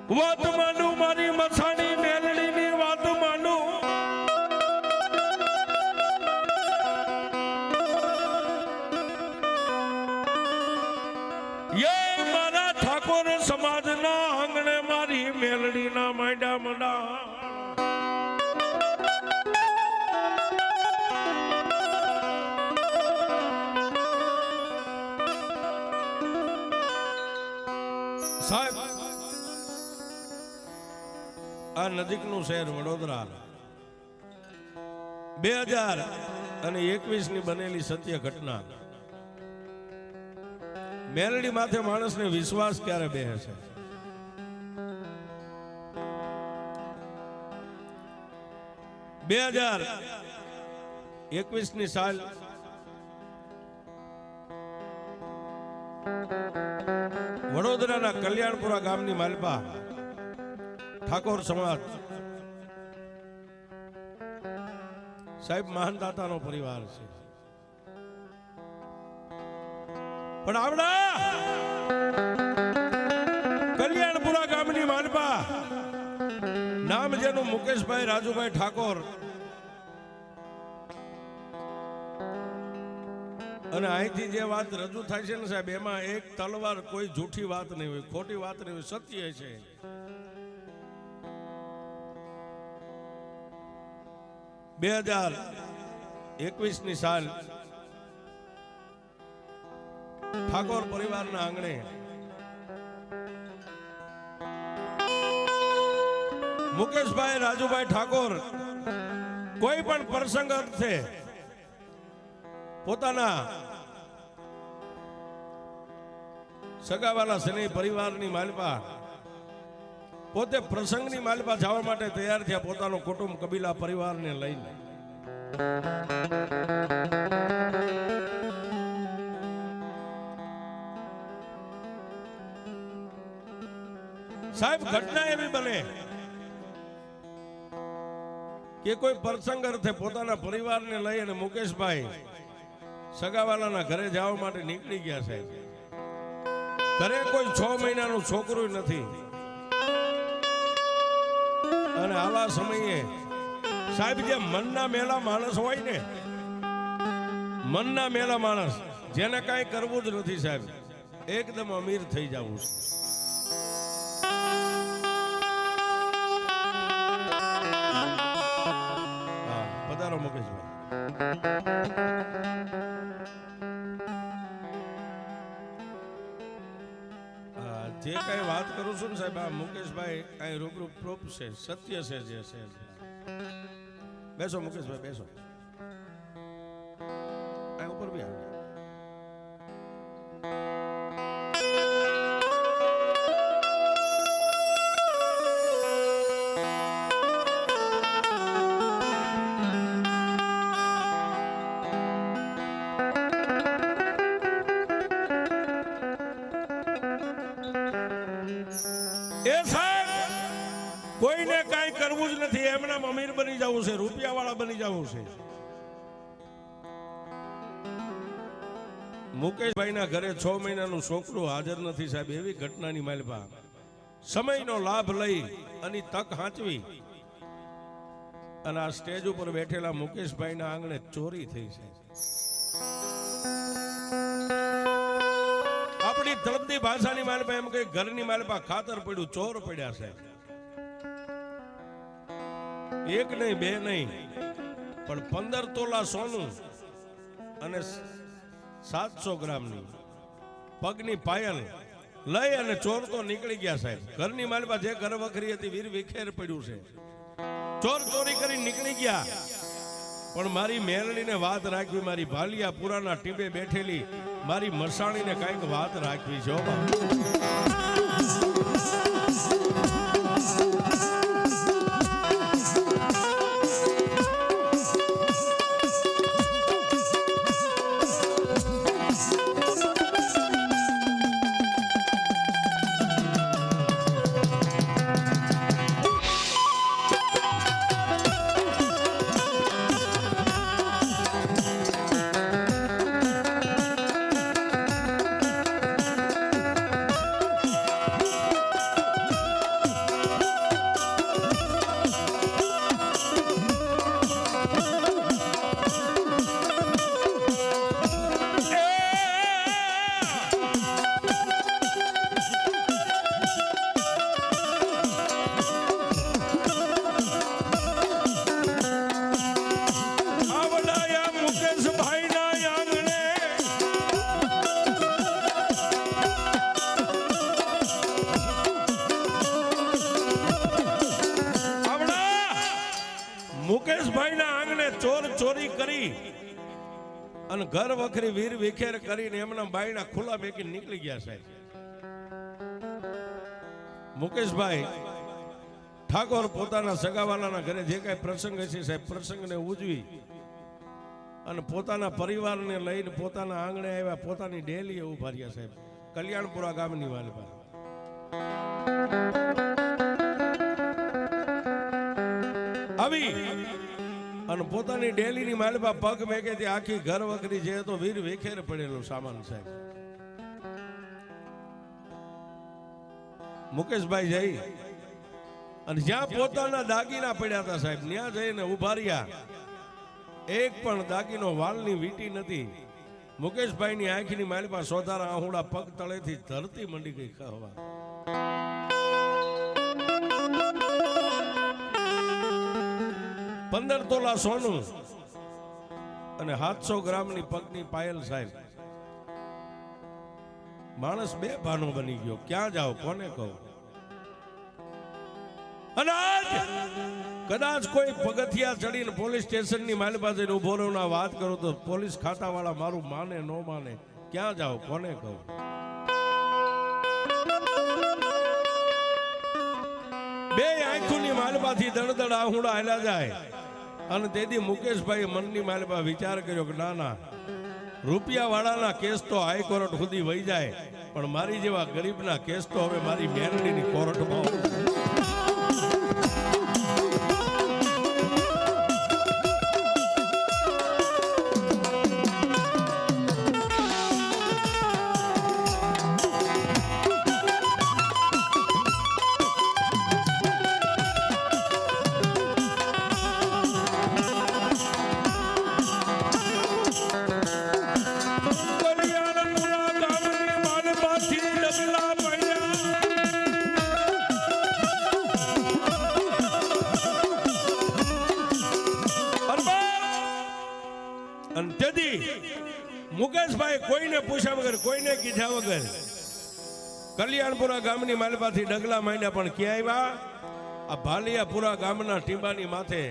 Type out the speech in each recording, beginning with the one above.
વાત માનું મારી મસાણી મેલડીની વાત માનું યે મારા ઠાકોર સમાજના આંગણે મારી મેલડીના માંડ્યા મંડા સાહેબ આ નજીકનું શહેર વડોદરા 2021 ની બનેલી સત્ય ઘટના મેલડી માથે માણસને વિશ્વાસ ક્યારે બેસે છે 2021 ની સાલ વડોદરાના કલ્યાણપુરા ગામની માલપા ઠાકોર સમાજ સાહેબ મહાનદાતાનો પરિવાર છે પણ આવડા કલ્યાણપુરા ગામની માલપા નામ જેનું મુકેશભાઈ રાજુભાઈ ઠાકોર અને અહીંથી જે વાત રજૂ થાય છે ને સાહેબ એમાં એક તલવાર કોઈ જૂઠી વાત નહીં હોય ખોટી વાત નહીં હોય સત્ય છે બે 2021 ની સાલ ઠાકોર પરિવારના આંગણે મુકેશભાઈ રાજુભાઈ ઠાકોર કોઈ પણ પ્રસંગ અર્થે પોતાના સગાવાલા શનિ પરિવારની માલપા પોતે પ્રસંગની માલપા જવા માટે તૈયાર થયા પોતાનો કુટુંબ કબીલા પરિવારને લઈને સાહેબ ઘટના એવી બને કે કોઈ પ્રસંગ અર્થે પોતાના પરિવારને લઈ અને મુકેશભાઈ સગાવાલાના ઘરે જવા માટે નીકળી ગયા છે ઘરે કોઈ 6 મહિનાનું છોકરું નથી અને આવા સમયે સાહેબ જે મનના મેલા માણસ હોય ને મનના મેલા માણસ જેને કાંઈ કરવું જ નથી સાહેબ એકદમ અમીર થઈ જવું છે હા પધારો મુકેશભાઈ જે કઈ વાત કરું છું ને સાહેબ આ મુકેશભાઈ કઈ રૂબરૂ પ્રૂફ છે સત્ય છે જે છે બેસો મુકેશભાઈ બેસો આ ઉપર બી આવે કોઈને કાંઈ કરવું જ નથી એમના અમીર બની જવું છે રૂપિયા વાળા બની જવું છે મુકેશભાઈના ઘરે 6 મહિનાનું છોકરું હાજર નથી સાહેબ એવી ઘટનાની માલપા સમયનો લાભ લઈ અને તક હાંચવી અને આ સ્ટેજ ઉપર બેઠેલા મુકેશભાઈના આંગણે ચોરી થઈ છે આપણી તળપદી ભાષાની માલપા એમ કે ઘરની માલપા ખાતર પડ્યું ચોર પડ્યા છે એક નહીં બે નહીં પણ 15 તોલા સોનું અને 700 ગ્રામની પગની પાયલ લઈ અને ચોર તો નીકળી ગયા સાહેબ ઘરની માલપા જે ઘર વખરી હતી વીર વિખેર પડ્યું છે ચોર ચોરી કરી નીકળી ગયા પણ મારી મેલડીને વાત રાખવી મારી ભાલિયા પુરાના ટીબે બેઠેલી મારી મસાણીને કાંઈક વાત રાખવી છે મુકેશભાઈના આંગણે ચોર ચોરી કરી અને ઘર વખરી વીર વિખેર કરીને એમના બાયણા ખુલ્લા મેકીને નીકળી ગયા સાહેબ. મુકેશભાઈ ઠાકોર પોતાના સગાવાલાના ઘરે જે કઈ પ્રસંગ હશે સાહેબ પ્રસંગને ઉજવી અને પોતાના પરિવારને લઈને પોતાના આંગણે આવ્યા, પોતાની ડેલીએ ઉભા રહ્યા સાહેબ. કલ્યાણપુરા ગામની વાલપા આવી અને પોતાની ડેલીની માલપા પગ મેકે તે આખી ઘર વખરી છે તો વીર વેખેર પડેલો સામાન સાહેબ. મુકેશભાઈ જઈ અને જ્યાં પોતાના દાગીના પડ્યા હતા સાહેબ ત્યાં જઈને ઉભા રહ્યા. એક પણ દાગીનો વાલની વીટી નથી. મુકેશભાઈની આંખની માલપા સોધારા આહુડા પગ તળેથી ધરતી મંડી ગઈ ખાવા. 15 તોલા સોનું અને 700 ગ્રામની પગની પાયલ સાહેબ. માણસ બે ભાનો બની ગયો. ક્યાં જાઓ કોને કહું? અને આજ કદાચ કોઈ પગથિયા ચડીને પોલીસ સ્ટેશનની મારી પાસે ઉભો રહ્યો વાત કરો તો પોલીસ ખાતા વાળા મારું માને ન માને. ક્યાં જાઓ કોને કહું? બે આંખોની માલપાથી દળદળ આહુડા હાલ્યા જાય અને તેથી મુકેશભાઈ મનની માલપા વિચાર કર્યો કે ના ના, રૂપિયા વાળાના કેસ તો હાઈકોર્ટ સુધી વહી જાય, પણ મારી જેવા ગરીબના કેસ તો હવે મારી મેરડીની કોર્ટમાં. મુકેશભાઈ કોઈને પૂછ્યા વગર, કોઈને કીધા વગર કલ્યાણપુરા ગામની માલપાથી ડગલા માંડ્યા. પણ ક્યાં આવ્યા? આ ભાલિયાપુરા ગામના ટીંબાની માથે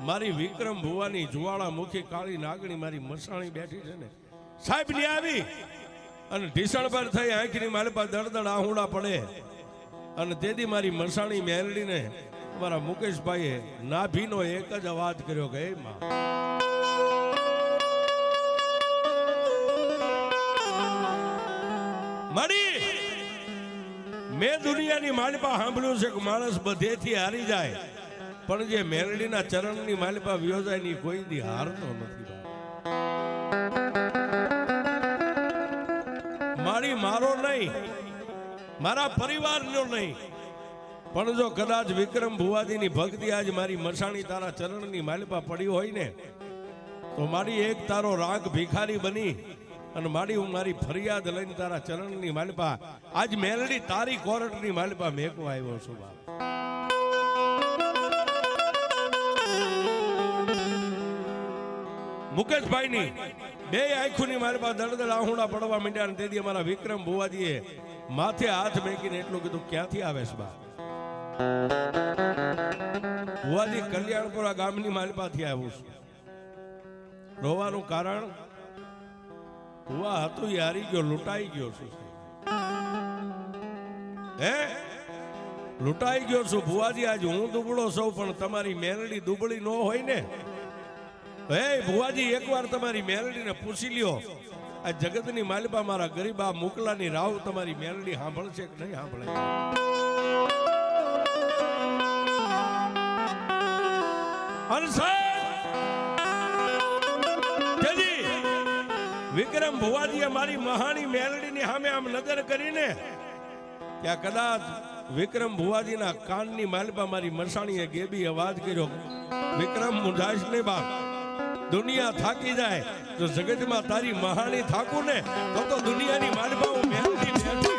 મારી વિક્રમ ભુવાની જુવાળા મુખી કાળી નાગણી મારી મસાણી બેઠી છે ને સાહેબ ની આવી અને ઢીસણ પર થઈ આંખની માલપા દળદળ આહુડા પડે અને તેથી મારી મસાણી મેલડીને મારા મુકેશભાઈએ નાભીનો એક જ અવાજ કર્યો કે એ માં. મેં દુનિયાની માલપા સાંભળ્યું છે કે માણસ બધેથી હારી જાય, પણ જે મેલડીના ચરણની માલપા વ્યોજાય ની કોઈ દી હારતો નથી. મારી મારો નહીં, મારા પરિવારનો નહીં, પણ જો કદાચ વિક્રમ ભુવાજીની ભક્તિ આજ મારી મસાણી તારા ચરણની માલપા પડી હોય ને તો મારી એક તારો રાગ ભિખારી બની અને મારી ફરિયાદ લઈને તારા ચરણની માલપા આજ મેલડી તારી કોર્ટની માલપા મેકવા આવ્યો છું. મુકેશભાઈની બે આંખોની માલપા દળદળ આહુડા પડવા માંડ્યા અને તેથી અમારા વિક્રમ ભુવાજીએ માથે હાથ મેકીને એટલું કીધું ક્યાંથી આવે છે બા? ભુવાજી કલ્યાણપુરા ગામની માલપાથી આવ્યું છું. રોવાનું કારણ ભુવા હતું એ હારી ગયો, લૂંટાઈ ગયો છું. હે લૂંટાઈ ગયો છું ભુવાજી. આજ હું દુબળો છું પણ તમારી મેલડી દુબળી ન હોય ને. હે ભુવાજી એકવાર તમારી મેલડીને પૂછી લ્યો આ જગતની માલપા મારા ગરીબા મુકલાની રાવ તમારી મેલડી સાંભળશે કે નહીં સાંભળે? વિક્રમ ભુવાજીએ મારી મહાની મેલડીની સામે આમ નજર કરીને ત્યાં કદાચ વિક્રમ ભુવાજીના કાનની માલપા મારી મસાણીએ ગેબી અવાજ કર્યો, વિક્રમ મુંજાશ ને બાપ, દુનિયા થાકી જાય તો જગતમાં તારી મહાની થાકું ને તો દુનિયાની માલપા હું મેલડી બેઠી.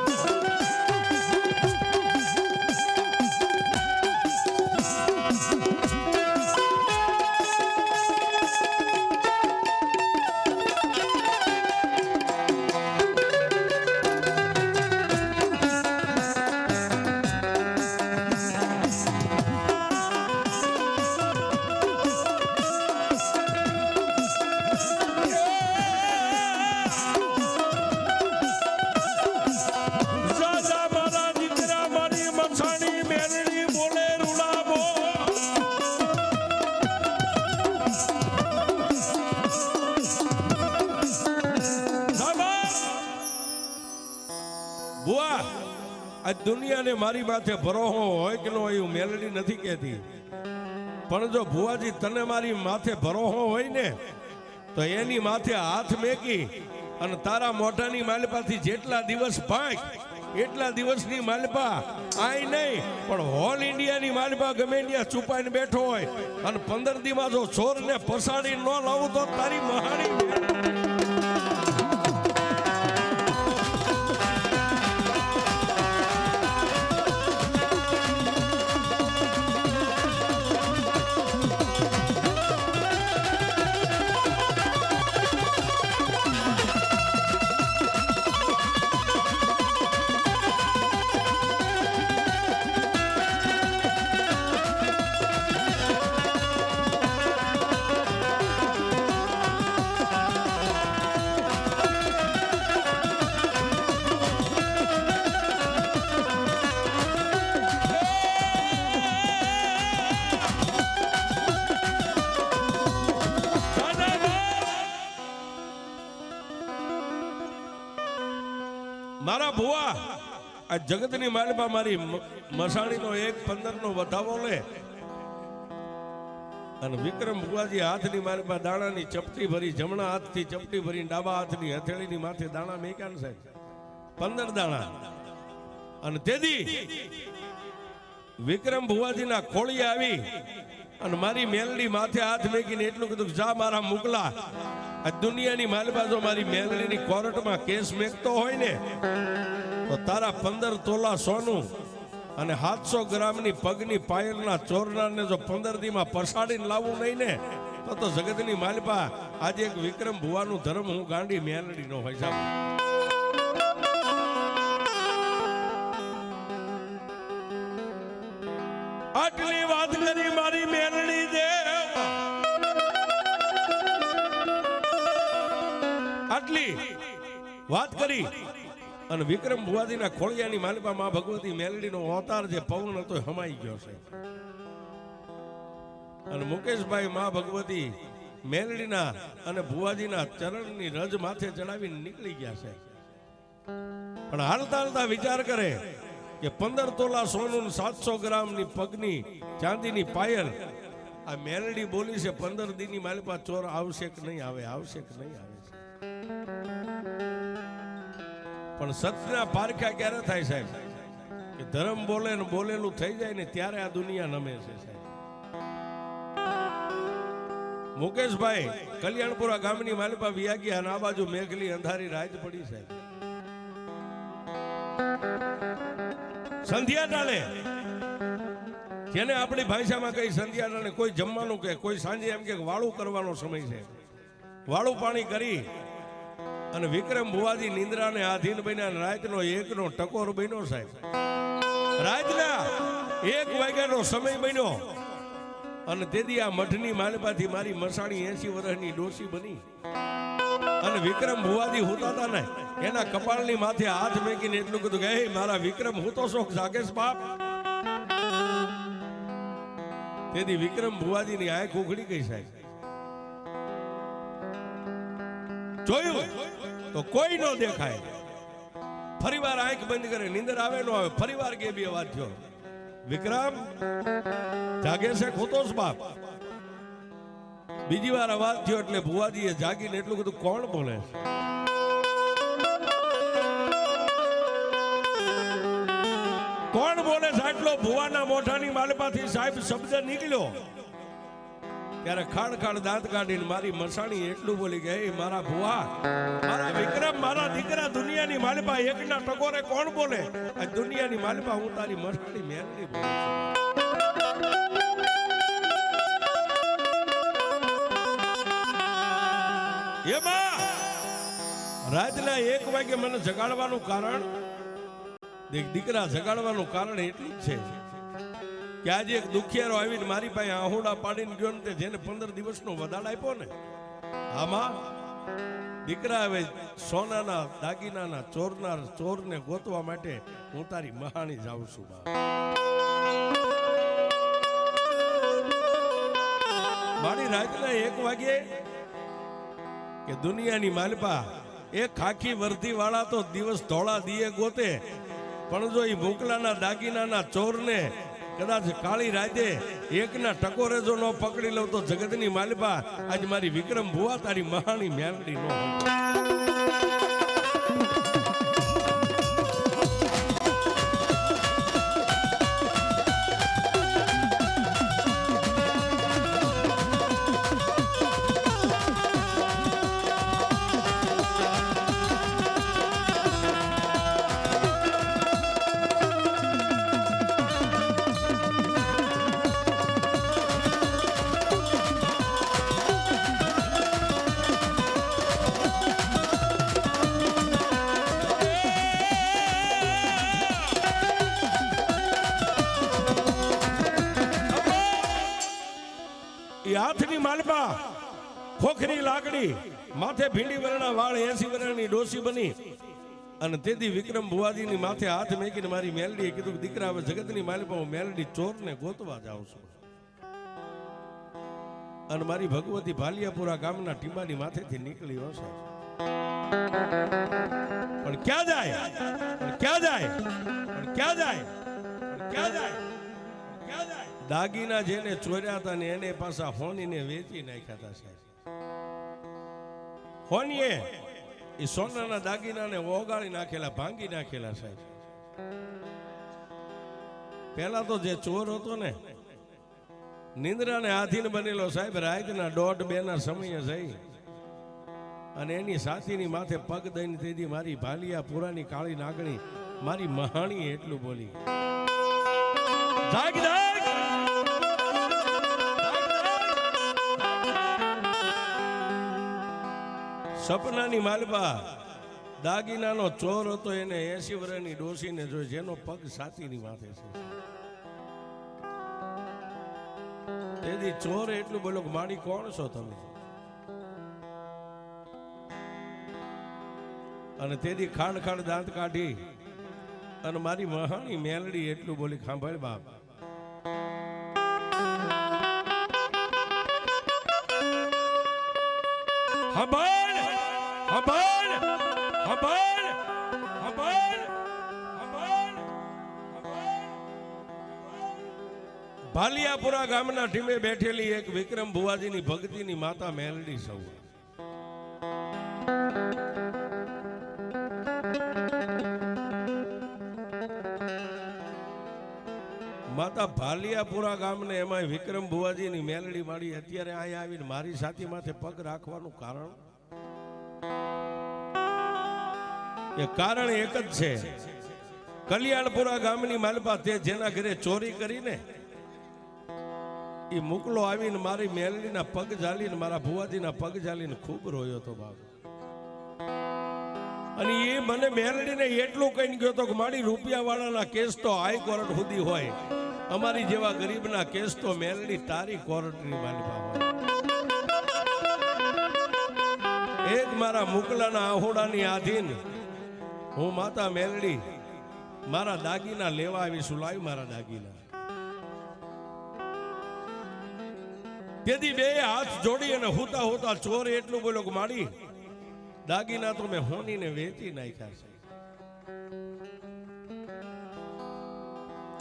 મેલડી બોલે રૂડાબો બુઆ આ દુનિયાને મારી માથે ભરોહો હોય કે નો એવું મેલડી નથી કહેતી, પણ જો ભુવાજી તને મારી માથે ભરોહો હોય ને તો એની માથે હાથ મેકી અને તારા મોઢાની માલપાથી જેટલા દિવસ ભાગ એટલા દિવસની માલપા આય નહીં પણ હોલ ઇન્ડિયાની માલપા ગમે ત્યાં છુપાઈને બેઠો હોય અને 15 દીમાં જો ચોરને પસાડી ન લાવું તો તારી મહાણી મારા ભુવા આ જગતની માલપા મારી મસાણીનો 1-15 નો વધાવો લે અને વિક્રમ ભુવાજી હાથની માલપા દાણાની ચપટી ભરી જમણા હાથથી ચપટી ભરી ડાબા હાથની હથેળીની માથે દાણા મેક્યા સાહેબ 15 દાણા અને તેદી વિક્રમ ભુવાજીના ખોળી આવી અને મારી મેલડી માથે હાથ મેકીને એટલું કીધું જા મારા મુગલા આ દુનિયાની માલપા જો મારી મેલડીની કોર્ટમાં કેસ મેકતો હોય ને તો તારા 15 તોલા સોનું અને 700 ગ્રામની પગની પાયલના ચોરનારને જો 15 દીમાં પસાડીને લાવવું નહીં ને તો જગતની માલપા આજે એક વિક્રમ ભુવાનું ધર્મ હું ગાંડી મેલડી નો હોય સાહેબ. આટલી વાત કરી મારી મેલડી દેવ આટલી વાત કરી અને વિક્રમ ભુવાજીના ખોળિયાની માલપા માં ભગવતી મેલડીનો અવતાર જે પવન હતો હમાઈ ગયો છે અને મુકેશભાઈ માં ભગવતી મેલડીના અને ભુવાજીના ચરણની રજ માથે ચડાવીને નીકળી ગયા છે, પણ હાલતા હાલતા વિચાર કરે કે 15 તોલા સોનું 700 ગ્રામની પગની ચાંદીની પાયલ આ મેલડી બોલી છે 15 દીની માલપા ચોર આવશે કે નહીં આવે, આવશે કે નહીં આવે. પણ સત્યના પારખા ક્યારે થાય સાહેબ કે ધર્મ બોલે ને બોલેલું થઈ જાય ને ત્યારે આ દુનિયા નમે છે સાહેબ. મુકેશભાઈ કલ્યાણપુરા ગામની માલપા વિયાગી અને આ બાજુ મેઘલી અંધારી રાત પડી સાહેબ. સંધ્યા ટાળે જેને આપણી ભાષામાં કઈ સંધ્યા ટાળે કોઈ જમવાનું કે કોઈ સાંજે એમ કે વાળું કરવાનો સમય છે, વાળું પાણી કરી અને વિક્રમ ભુવાજી નિંદ્રાને આધીન બન્યા રાતનો 1 નો ટકોર બન્યો સાહેબ. રાતના 1 વાગ્યાનો સમય બન્યો અને તેથી આ મઠની માલપાથી મારી મસાણી 80 વર્ષની ડોશી બની અને વિક્રમ ભુવાજી હુતાતા ને એના કપાળની માથે હાથ મેકીને એટલું કીધું કે હે મારા વિક્રમ હું તો શોખ જાગેશ બાપ. તેથી વિક્રમ ભુવાજીની આંખ ઉઘડી ગઈ સાહેબ. જોયું તો કોઈ નો દેખાય, ફરીવાર આંખ બંધ કરે, નીંદર આવે નો આવે, ફરીવાર કે બે વાત થયો વિક્રમ જાગે છે ખોતોસ બાપ. બીજી વાર અવાજ થયો એટલે ભુવાજીએ જાગીને એટલું બધું કોણ બોલે કોણ બોલે આટલો ભુવાના મોઢાની માલપાથી સાહેબ શબ્દ નીકળ્યો ત્યારે ખાડ ખાડ દાંત કાઢીને મારી મસાણી એટલું બોલી કે હે મારા ભુવા મારા વિક્રમ મારા દીકરા દુનિયાની માલપા એકના ટકોરે કોણ બોલે? આ દુનિયાની માલપા હું તારી મસાણી મેલડી બોલું છું. એમાં રાતના 1 વાગે મને જગાડવાનું કારણ દીકરા જગાડવાનું કારણ એટલું જ છે કે આજે એક દુખિયારો આવીને મારી પાસે આહુડા પાડીને ગયો ને જેને 15 દિવસનો વધાડ આપ્યો ને આમાં દીકરા હવે સોનાના દાગીનાના ચોરને ગોતવા માટે હું તારી મહાણી જાઉં છું. મારી રાતના 1 વાગે કે દુનિયાની માલપા એ ખાખી વર્દી વાળા તો દિવસ ધોળા દીએ ગોતે, પણ જો એ મોકલાના દાગીનાના ચોરને કદાચ કાળી રાતે એકના ટકોરે જો ન પકડી લઉં તો જગતની માલપા આજ મારી વિક્રમ ભુવા તારી મહાણી મેલડી નો હોય. હાથની માલપા ખોખરી લાકડી માથે ભીંડી વરણા વાળ 80 વરણની ડોસી બની અને તેથી વિક્રમ ભુવાજીની માથે હાથ મેકીને મારી મેલડીએ કીધું કે દીકરા હવે જગતની માલપા હું મેલડી ચોરને ગોતવા જાઉં છું. અને મારી ભગવતી ભાલિયાપુરા ગામના ટીંબાની માથેથી નીકળી હશે, પણ ક્યાં જાય, પણ ક્યાં જાય, પણ ક્યાં જાય, પણ ક્યાં જાય, ક્યાં જાય? દાગીના જેને ચોર્યા હતા ને એને પાછા હોનીને વેચી નાખ્યા હતા સાહેબ. હોનીએ એ સોનાના દાગીનાને ઓગાળી નાખેલા, ભાંગી નાખેલા સાહેબ. પેલા તો જે ચોર હતો ને નિંદ્રાને આધીન બનેલો સાહેબ, રાતના 1:30-2 ના સમયે જઈ અને એની સાથીની માથે પગ દઈને તેથી મારી ભાલિયા પુરાની કાળી નાગણી મારી મહાણી એટલું બોલી, જાગ જાગ. સપનાની માલપા દાગીનાનો ચોર હતો, એને 80 વર્ષની ડોસીને જોઈ જેનો પગ સાતીની માથે છે. તેથી ચોર એટલું બોલો કે માડી કોણ છો તમે? અને તેથી ખાડ ખાડ દાંત કાઢી અને મારી મહાણી મેલડી એટલું બોલી, સાંભળ બાપ, હંભાળ હંભાળ હંભાળ હંભાળ હંભાળ. ભાલિયાપુરા ગામના ટીમે બેઠેલી એક વિક્રમ ભુવાજીની ભક્તિની માતા મેલડી સૌ. માતા ભાલિયાપુરા ગામને એમાં વિક્રમ ભુવાજીની મેલડી માડી અત્યારે અહીંયા આવીને મારી સાથી માથે પગ રાખવાનું કારણ એ કારણ એક જ છે. કલ્યાણપુરા ગામની માલપા તે જેના ઘરે ચોરી કરીને એ મુકલો આવીને મારી મેલડીના પગ ઝાલીને મારા ભુવાજીના પગ ઝાલીને ખૂબ રોયો હતો બાપ. અને એ મને મેલડીને એટલું કહીને ગયો હતો કે મારી રૂપિયા વાળાના કેસ તો હાઈકોર્ટ સુધી હોય, અમારી જેવા ગરીબના કેસ તો મેલડી તારી કોર્ટની માલપા હોય. એક મારા મુકલાના આહોડાની આધીન હું માતા મેલડી મારા દાગીના લેવા આવીશું, લાવી મારા દાગીના. તેથી બે હાથ જોડી અને હોતા હોતા ચોર એટલું બોલ્યો કે માડી દાગીના તો મેં હોનીને વેચી નાખ્યા છે.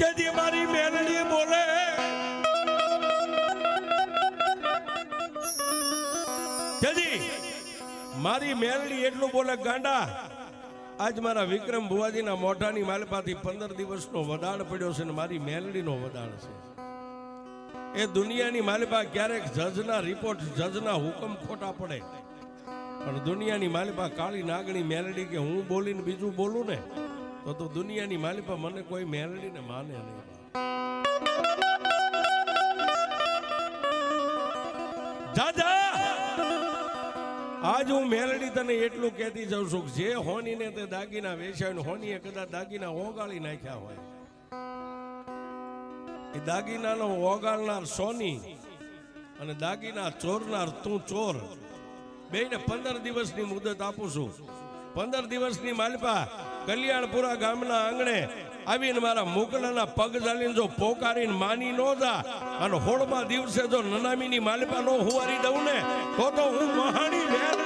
તેથી મારી મેલડી બોલે, તેથી મારી મેલડી એટલું બોલે, ગાંડા આજ મારા વિક્રમ ભુવાજીના મોઢાની માલપાથી 15 દિવસનો વદાળ પડ્યો છે ને મારી મેલડીનો વદાળ છે. એ દુનિયાની માલપા ક્યારેક જજના રિપોર્ટ જજના હુકમ ખોટા પડે, પણ દુનિયાની માલપા કાળી નાગણી મેલડી કે હું બોલીને બીજું બોલું ને તો દુનિયાની માલપા મને કોઈ મેલડીને માને નહીં. આજ હું મેલડી તને એટલું કહેતી જાઉં છું કે જે હોનીને તે દાગીના વેચાય, હોનીએ કદાચ દાગીના ઓગાળી નાખ્યા હોય, એ દાગીનાનો ઓગાળનાર સોની અને દાગીના ચોરનાર તું ચોર, બેને 15 દિવસની મુદત આપું છું. 15 દિવસની માલપા કલ્યાણપુરા ગામના આંગણે આવીને મારા મોકલાના પગ ચાલીને જો પોકારીને માની નો જા અને હોળમાં દિવસે જો નનામીની માલિપા નો હુવારી દઉં ને તો હું મહાણી વેર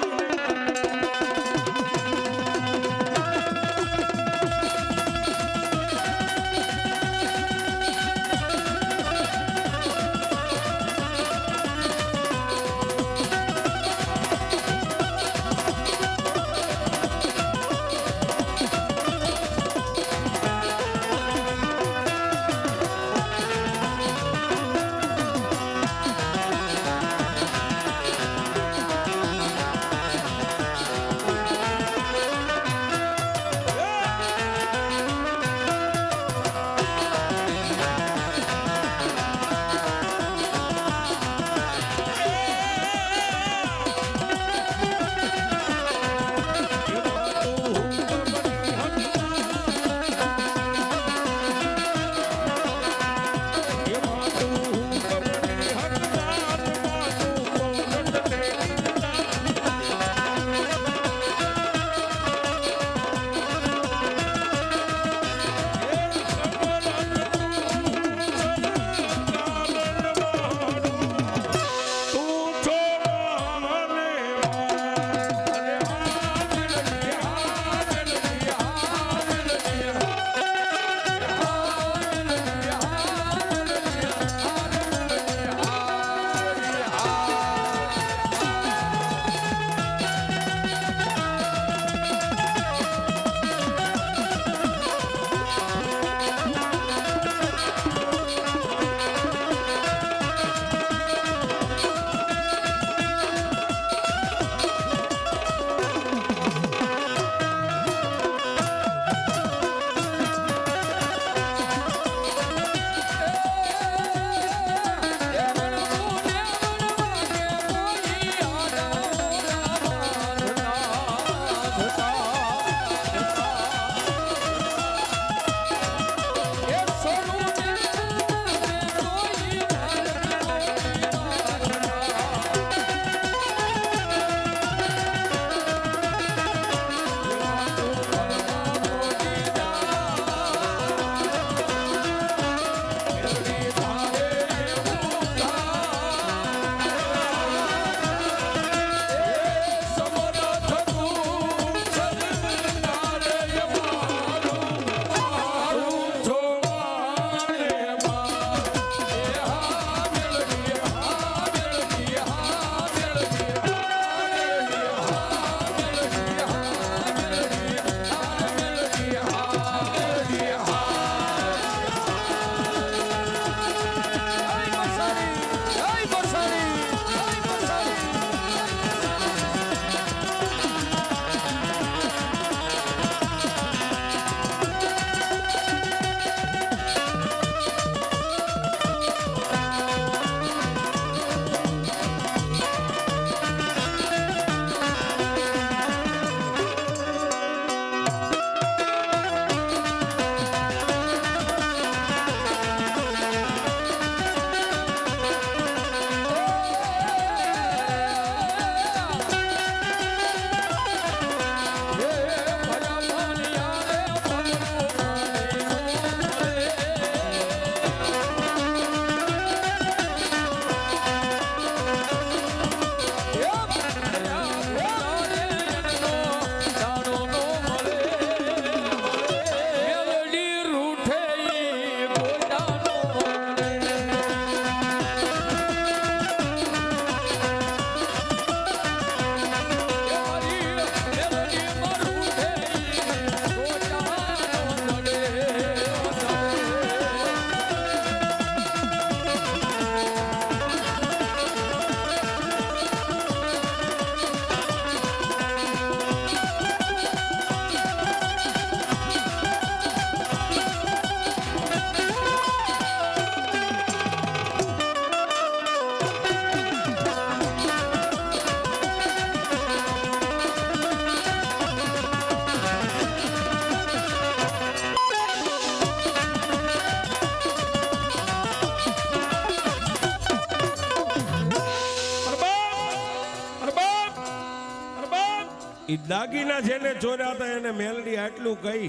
ઈ દાગીના જેને ચોર્યા હતા એને મેલડી આટલું કહી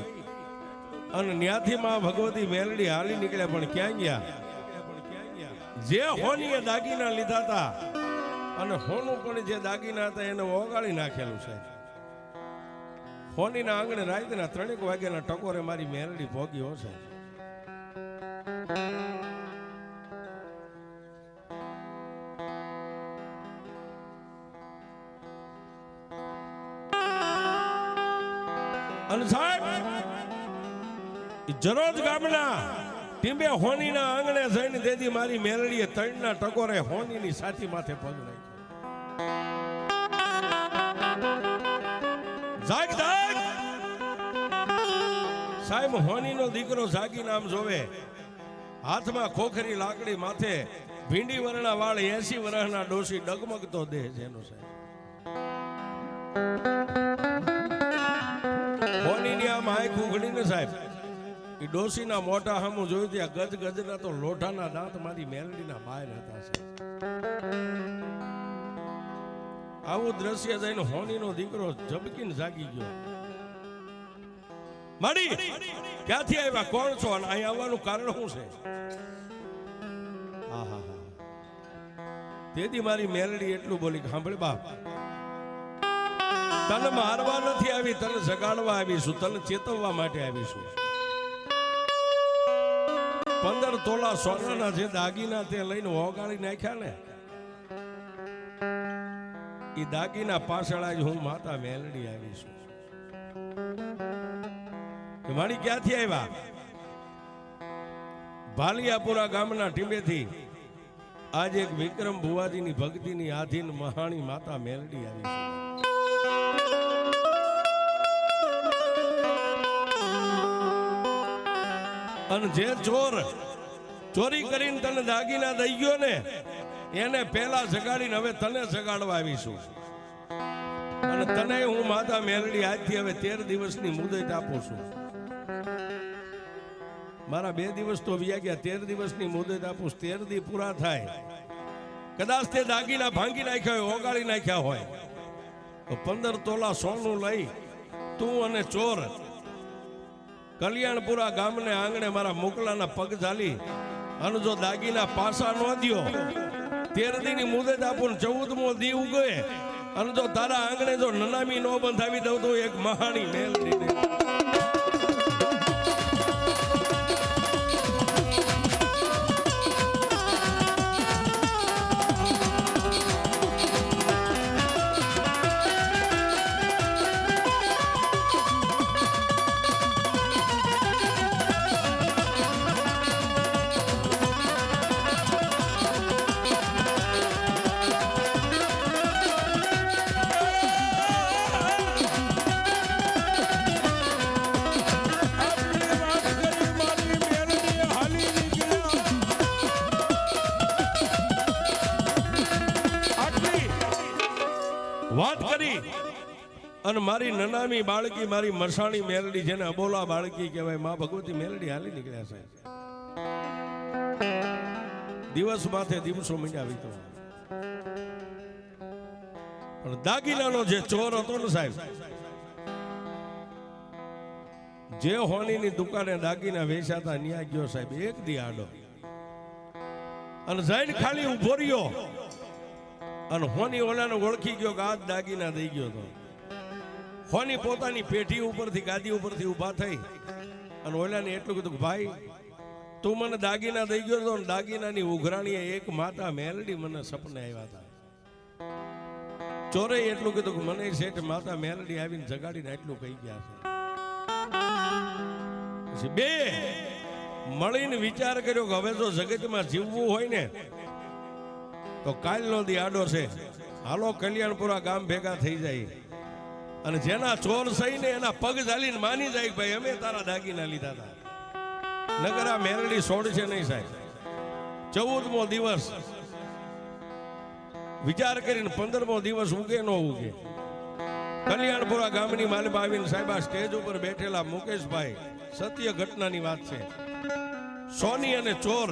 અને ન્યાથી માં ભગવતી મેલડી હાલી નીકળ્યા, પણ ક્યાં ગયા? જે હોનીએ દાગીના લીધા હતા અને હોનું પણ જે દાગીના હતા એને ઓગાળી નાખેલું છે. હોનીના આંગણે રાતના 3 વાગ્યાના ટકોરે મારી મેલડી ભોગી હશે. અને સાહેબ જરોજ ગામના ટીંબે હોનીના આંગણે જઈને દેદી મારી મેલડીએ 3ના ટકોરે હોનીની છાતી માથે પગ નાખ્યો. જાગ જાગ સાહેબ, હોનીનો દીકરો જાગીને આમ જોવે, હાથમાં ખોખરી લાકડી, માથે ભીંડી વરણા વાળ, 80 વર્ષના ડોશી ડગમગતો દેહ છે એનો સાહેબ. હોનીની આમ આંખ ઉઘડીને સાહેબ એ ડોશીના મોઢા સામું જોયું ત્યાં ગજ ગજના તો લોઢાના દાંત મારી મેલડીના બહાર હતા સાહેબ. આવું દ્રશ્ય જઈને હોનીનો દીકરો ઝબકીને જાગી ગયો. માડી ક્યાંથી આવ્યા, કોણ છો, અને અહીં આવવાનું કારણ શું છે? તેથી મારી મેલડી એટલું બોલી કે સાંભળ બાપ, તને મારવા નથી આવી, તને જગાડવા આવીશું, તને ચેતવવા માટે આવીશું. 15 તોલા સોનાના જે દાગીના તે લઈને ઓગાળી નાખ્યા ને, એ દાગીના પાછળ જ હું માતા મેલડી આવીશું. મારી ક્યાંથી આવ્યા? ભાલિયાપુરા ગામના ટીંબેથી આજે એક વિક્રમ ભુવાજીની ભક્તિની આધીન મહાણી માતા મેલડી આવી છે. અને જે ચોર ચોરી કરીને તને દાગીના દઈ ગયો ને, એને પેલા જગાડીને હવે તને જગાડવા આવીશું. અને તને હું માતા મેલડી આજથી હવે 13 દિવસની મુદત આપું છું. મારા 2 દિવસ તો વ્યા ગયા, 13 દિવસની મુદત આપું. 13 દી પૂરા થાય, કદાચ તે દાગીના ભાંગી નાખ્યા હોય, ઓગાળી નાખ્યા હોય, તો 15 તોલા સોનું લઈ તું અને ચોર કલ્યાણપુરા ગામને આંગણે મારા મોકલાના પગ ઝાલી અને જો દાગીના પાસા ન દ્યો, 13 દીની મુદત આપું, 14મો દી ઉગે અને જો તારા આંગણે જો નનામી નો બંધાવી દઉં તો એક મહાણી મેલડી વાત કરી. અને મારી નનામી બાળકી, મારી મરસાણી મેલડી, જેને અબોલા બાળકી કહેવાય, માં ભગવતી મેલડી હાલી નીકળ્યા છે. દિવસ માથે દિવસો મીંડ્યા વીતો. પણ દાગીનાનો જે ચોર હતો ને સાહેબ, જે હોનીની દુકાને દાગીના વેચાતા ન્યા ગયો સાહેબ, એક દી આડો અને જઈને ખાલી ઉભો રહ્યો અને હોની ઓલાને ઓળખી ગયો કે આ દાગીના દઈ ગયો હતો. હોની પોતાની પેઢી ઉપરથી, ગાદી ઉપરથી ઊભા થઈ અને ઓલાને એટલું કીધું કે ભાઈ, તું મને દાગીના દઈ ગયો હતો, દાગીનાની ઉઘરાણીએ એક માતા મેલડી મને સપને આવ્યા હતા. ચોરે એટલું કીધું કે મને શેઠ માતા મેલડી આવીને જગાડીને એટલું કહી ગયા છે. બે મળીને વિચાર કર્યો કે હવે જો જગતમાં જીવવું હોય ને તો કાલનો દી આડો છે, હાલો કલ્યાણપુરા ગામ ભેગા થઈ જાય અને જેના ચોર સહીને એના પગ ઝાલીને માની જાય ભાઈ અમે તારા દાગીના લીધા હતા. નગર આ મેલડી છોડશે નહીં સાહેબ. 14મો દિવસ વિચાર કરીને 15મો દિવસ ઉગે ન ઉગે, કલ્યાણપુરા ગામની માલમાં આવીને સાહેબ આ સ્ટેજ ઉપર બેઠેલા મુકેશભાઈ, સત્ય ઘટનાની વાત છે, સોની અને ચોર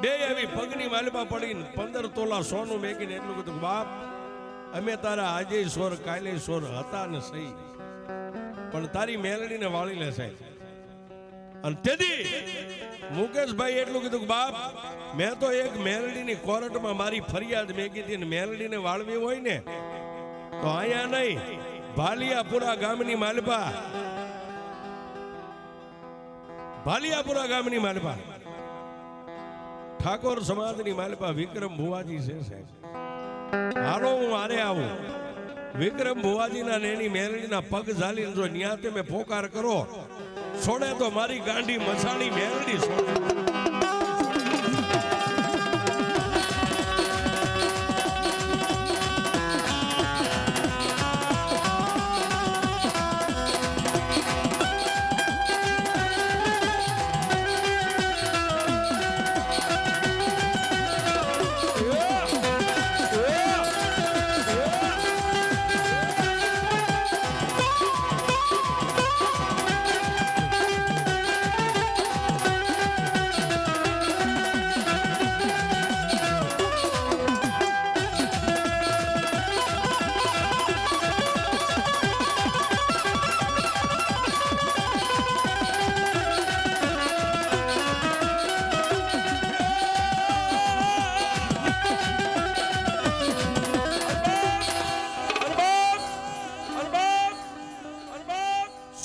બે એવી પગની માલમાં પડીને 15 તોલા સોનું મેકીને એટલું કીધું, બાપ અમે તારા આજે સોર કાલે સોર હતા ને સહી, પણ તારી મેલડીને વાળી લે સાહેબ. અને તેથી મુકેશભાઈ એટલું કીધું કે બાપ મેં તો એક મેલડીની કોર્ટમાં મારી ફરિયાદ મેં કીધી ને મેલડીને વાળવી હોય ને તો અહીંયા નહીં ભાલિયાપુરા ગામની માલપા ઠાકોર સમાજની માલપા વિક્રમ ભુવાજી છે સાહેબ. હાલો હું આરે આવું. વિક્રમ ભુવાજીના નેની મેલડીના પગ ઝાલીને જો ન્યા તમે પોકાર કરો છોડે તો મારી ગાંડી મસાણી મેલડી છોડે.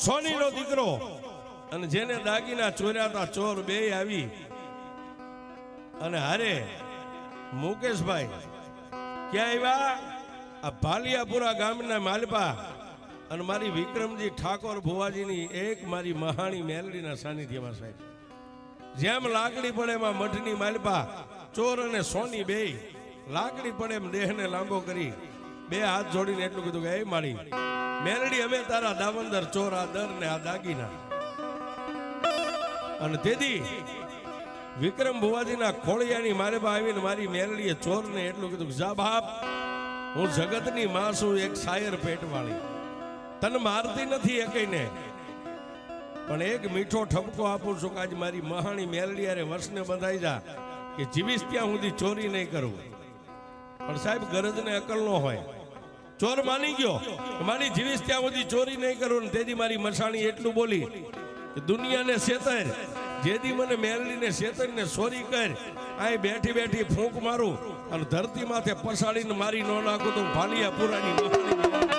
સોનીનો દીકરો અને જેને દાગીના ચોર્યા હતા ચોર બે આવી અને હારે મુકેશભાઈ ક્યાં આવ્યા? આ ભાલિયાપુરા ગામના માલપા અને મારી વિક્રમજી ઠાકોર ભુવાજીની એક મારી મહાણી મેલડીના સાનિધ્યમાં સાહેબ. જેમ લાકડી પડે એમાં મઠની માલપા ચોર અને સોની બે લાકડી પડે એમ દેહને લાંબો કરી બે હાથ જોડીને એટલું કીધું કે એ મારી મેલડી અમે તારા દાવંદર ચોર આ દર ને આ દાગીના. અને તેથી વિક્રમ ભુવાજીના ખોળિયાની મારે બા આવીને મારી મેલડીએ ચોરને એટલું કીધું જા બાપ હું જગતની માં છું એક શાયર પેટવાળી તને મારતી નથી એકઈને પણ એક મીઠો ઠપકો આપું છું કે આજ મારી મહાણી મેલડી અરે વર્ષને બંધાઈ જા કે જીવીશ ત્યાં સુધી ચોરી નહીં કરું. પણ સાહેબ ગરજને અકલ નો હોય. ચોર માની ગયો મારી જીવીશ ત્યાં સુધી ચોરી નહીં કરું ને તેથી મારી મસાણી એટલું બોલી કે દુનિયાને શેતર જેથી મને મેલડીને શેતરને ચોરી કર અહીં બેઠી બેઠી ફૂંક મારું અને ધરતી માથે પસાડીને મારી ન નાખું તો ભાલિયાપુરાની મહાણી